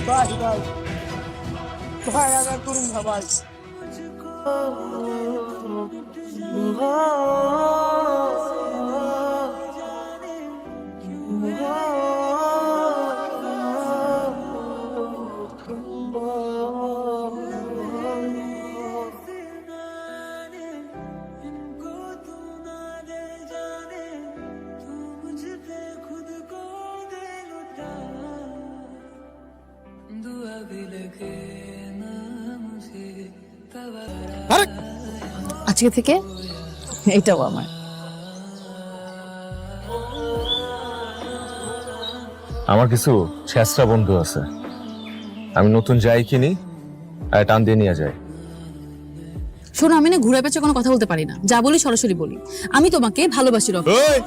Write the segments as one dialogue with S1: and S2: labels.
S1: भाई भाई भाई अगर करूंगा भाई।
S2: আরে
S3: আজকে থেকে এটাও আমার।
S4: আমার কিছু ছেঁচড়া বন্ধু আছে, আমি নতুন যাই কিনি আর টান দিয়ে নিয়ে যাই।
S3: শোনো, আমি না ঘুরে পেঁচে কোনো কথা বলতে পারি না, যা বলি সরাসরি বলি। আমি তোমাকে ভালোবাসি রকি।
S2: ওই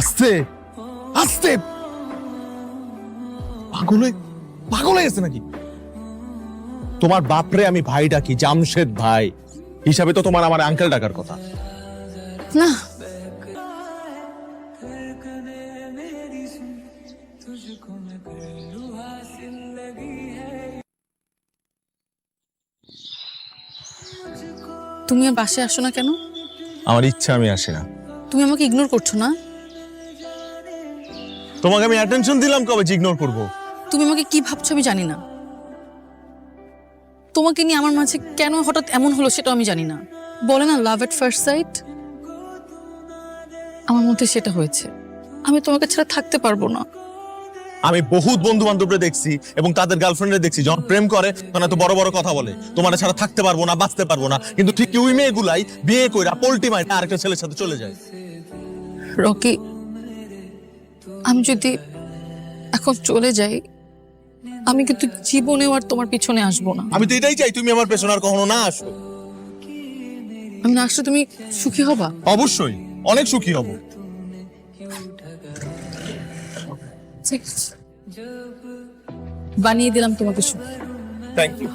S2: আস্তে আস্তে, পাগল হয়ে গেছে নাকি? তোমার বাপরে আমি ভাই ডাকি, জামশেদ ভাই হিসাবে তো তোমার আমার আঙ্কেল ডাকার কথা।
S3: না, তুমি আর বাসায় আসো না কেন?
S2: আমার ইচ্ছা, আমি আসি না।
S3: তুমি আমাকে ইগনোর করছো না?
S2: তোমাকে আমি অ্যাটেনশন দিলাম কবে যে ইগনোর করবো?
S3: তুমি আমাকে কি ভাবছো আমি জানি না। তোমাকে নিয়ে আমার মাঝে কেন হঠাৎ এমন হলো সেটা আমি জানি না। বলে না লাভ এট ফার্স্ট সাইট, আমার মধ্যে সেটা হয়েছে। আমি তোমাকে ছাড়া থাকতে পারবো না।
S2: আমি বহুত বন্ধু বান্ধবরা দেখছি এবং তাদের গার্লফ্রেন্ডে দেখছি, যখন প্রেম করে তখন এত বড় বড় কথা বলে, তোমার ছাড়া থাকতে পারবো না, বাঁচতে পারবো না। কিন্তু ঠিক ওই মেয়েগুলাই বিয়ে কইরা পোল্টি মাইরা আরেকটা ছেলের সাথে চলে যায়।
S3: রকি, আমি যদি এখন চলে যাই, আমি কিন্তু জীবনেও আর তোমার পিছনে আসবো না।
S2: আমি তো এটাই চাই, তুমি আমার পেছনে আর কখনো না আসো।
S3: আমি না আসলে তুমি সুখী হবা?
S2: অবশ্যই, অনেক সুখী হব।
S3: বানিয়ে দিলাম তোমাকে সুখী।
S2: Thank you.